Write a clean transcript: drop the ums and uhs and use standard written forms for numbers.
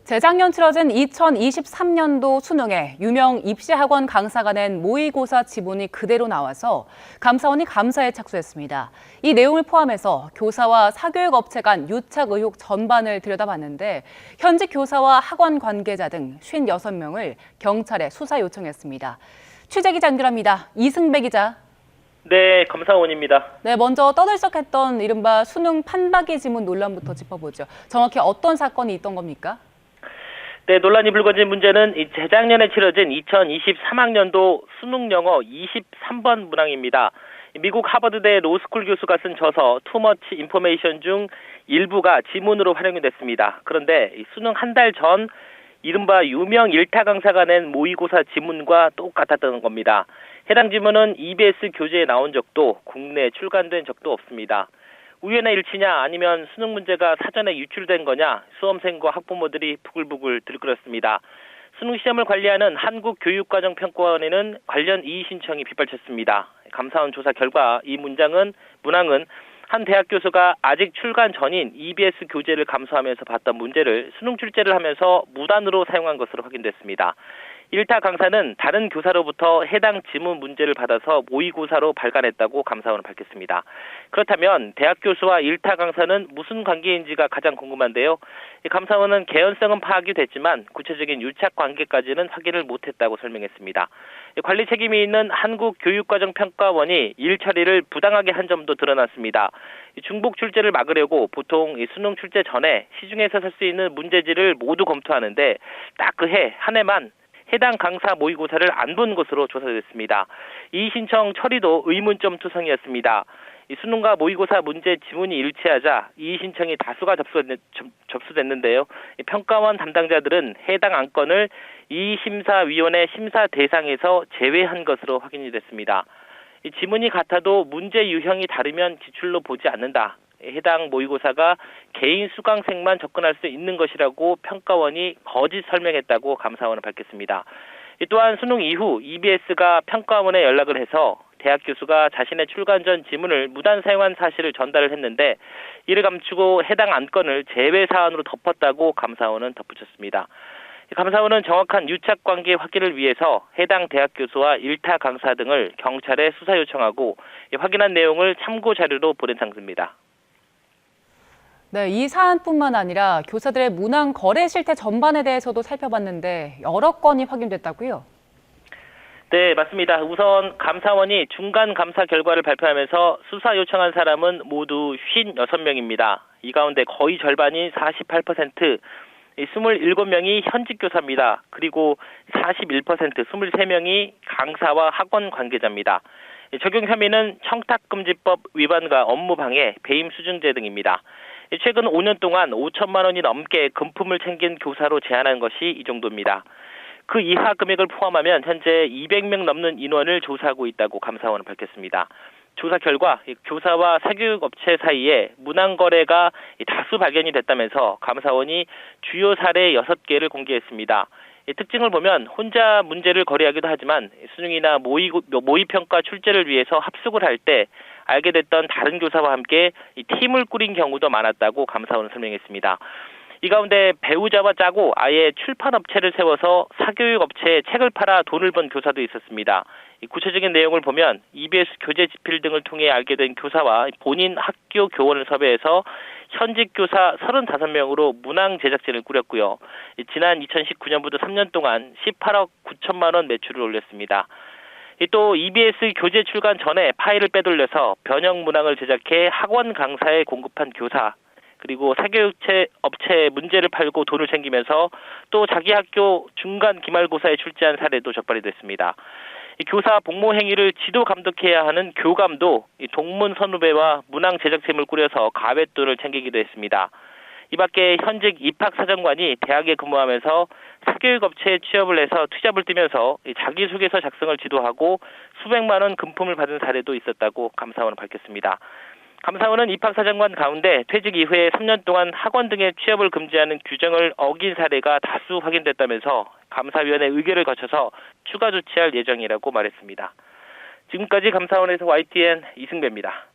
재작년 치러진 2023년도 수능에 유명 입시학원 강사가 낸 모의고사 지문이 그대로 나와서 감사원이 감사에 착수했습니다. 이 내용을 포함해서 교사와 사교육업체 간 유착 의혹 전반을 들여다봤는데 현직 교사와 학원 관계자 등 56명을 경찰에 수사 요청했습니다. 취재기자 연결합니다. 이승배 기자. 네, 감사원입니다. 네, 먼저 떠들썩했던 이른바 수능 판박이 지문 논란부터 짚어보죠. 정확히 어떤 사건이 있던 겁니까? 네, 논란이 불거진 문제는 재작년에 치러진 2023학년도 수능 영어 23번 문항입니다. 미국 하버드대 로스쿨 교수가 쓴 저서 투머치 인포메이션 중 일부가 지문으로 활용이 됐습니다. 그런데 수능 한 달 전 이른바 유명 일타 강사가 낸 모의고사 지문과 똑같았던 겁니다. 해당 지문은 EBS 교재에 나온 적도 국내에 출간된 적도 없습니다. 우연의 일치냐 아니면 수능 문제가 사전에 유출된 거냐 수험생과 학부모들이 부글부글 들끓었습니다. 수능 시험을 관리하는 한국교육과정평가원에는 관련 이의 신청이 빗발쳤습니다. 감사원 조사 결과 이 문항은 한 대학 교수가 아직 출간 전인 EBS 교재를 감수하면서 봤던 문제를 수능 출제를 하면서 무단으로 사용한 것으로 확인됐습니다. 일타 강사는 다른 교사로부터 해당 지문 문제를 받아서 모의고사로 발간했다고 감사원은 밝혔습니다. 그렇다면 대학 교수와 일타 강사는 무슨 관계인지가 가장 궁금한데요. 감사원은 개연성은 파악이 됐지만 구체적인 유착 관계까지는 확인을 못했다고 설명했습니다. 관리 책임이 있는 한국교육과정평가원이 일 처리를 부당하게 한 점도 드러났습니다. 중복 출제를 막으려고 보통 수능 출제 전에 시중에서 살 수 있는 문제지를 모두 검토하는데 딱 그 한 해만 해당 강사 모의고사를 안 본 것으로 조사됐습니다. 이 신청 처리도 의문점 투성이었습니다. 수능과 모의고사 문제 지문이 일치하자 이 신청이 다수가 접수됐는데요. 평가원 담당자들은 해당 안건을 이 심사위원회 심사 대상에서 제외한 것으로 확인이 됐습니다. 지문이 같아도 문제 유형이 다르면 기출로 보지 않는다. 해당 모의고사가 개인 수강생만 접근할 수 있는 것이라고 평가원이 거짓 설명했다고 감사원은 밝혔습니다. 또한 수능 이후 EBS가 평가원에 연락을 해서 대학 교수가 자신의 출간 전 지문을 무단 사용한 사실을 전달을 했는데 이를 감추고 해당 안건을 제외 사안으로 덮었다고 감사원은 덧붙였습니다. 감사원은 정확한 유착 관계 확인을 위해서 해당 대학 교수와 일타 강사 등을 경찰에 수사 요청하고 확인한 내용을 참고 자료로 보낸 상태입니다. 네, 이 사안뿐만 아니라 교사들의 문항 거래 실태 전반에 대해서도 살펴봤는데 여러 건이 확인됐다고요? 네, 맞습니다. 우선 감사원이 중간 감사 결과를 발표하면서 수사 요청한 사람은 모두 56명입니다. 이 가운데 거의 절반인 48%, 27명이 현직 교사입니다. 그리고 41%, 23명이 강사와 학원 관계자입니다. 적용 혐의는 청탁금지법 위반과 업무방해, 배임 수증제 등입니다. 최근 5년 동안 5천만 원이 넘게 금품을 챙긴 교사로 제한한 것이 이 정도입니다. 그 이하 금액을 포함하면 현재 200명 넘는 인원을 조사하고 있다고 감사원은 밝혔습니다. 조사 결과 교사와 사교육업체 사이에 문항 거래가 다수 발견이 됐다면서 감사원이 주요 사례 6개를 공개했습니다. 특징을 보면 혼자 문제를 거래하기도 하지만 수능이나 모의평가 출제를 위해서 합숙을 할 때 알게 됐던 다른 교사와 함께 팀을 꾸린 경우도 많았다고 감사원은 설명했습니다. 이 가운데 배우자와 짜고 아예 출판업체를 세워서 사교육업체에 책을 팔아 돈을 번 교사도 있었습니다. 구체적인 내용을 보면 EBS 교재 집필 등을 통해 알게 된 교사와 본인 학교 교원을 섭외해서 현직 교사 35명으로 문항 제작진을 꾸렸고요. 지난 2019년부터 3년 동안 18억 9천만 원 매출을 올렸습니다. 또 EBS 교재 출간 전에 파일을 빼돌려서 변형 문항을 제작해 학원 강사에 공급한 교사, 그리고 사교육업체에 문제를 팔고 돈을 챙기면서 또 자기 학교 중간 기말고사에 출제한 사례도 적발이 됐습니다. 교사 복무 행위를 지도 감독해야 하는 교감도 동문 선후배와 문항 제작팀을 꾸려서 가뱃돈을 챙기기도 했습니다. 이 밖에 현직 입학사정관이 대학에 근무하면서 사교육업체에 취업을 해서 투잡을 뛰면서 자기소개서 작성을 지도하고 수백만 원 금품을 받은 사례도 있었다고 감사원은 밝혔습니다. 감사원은 입학사정관 가운데 퇴직 이후에 3년 동안 학원 등의 취업을 금지하는 규정을 어긴 사례가 다수 확인됐다면서 감사위원회 의결을 거쳐서 추가 조치할 예정이라고 말했습니다. 지금까지 감사원에서 YTN 이승배입니다.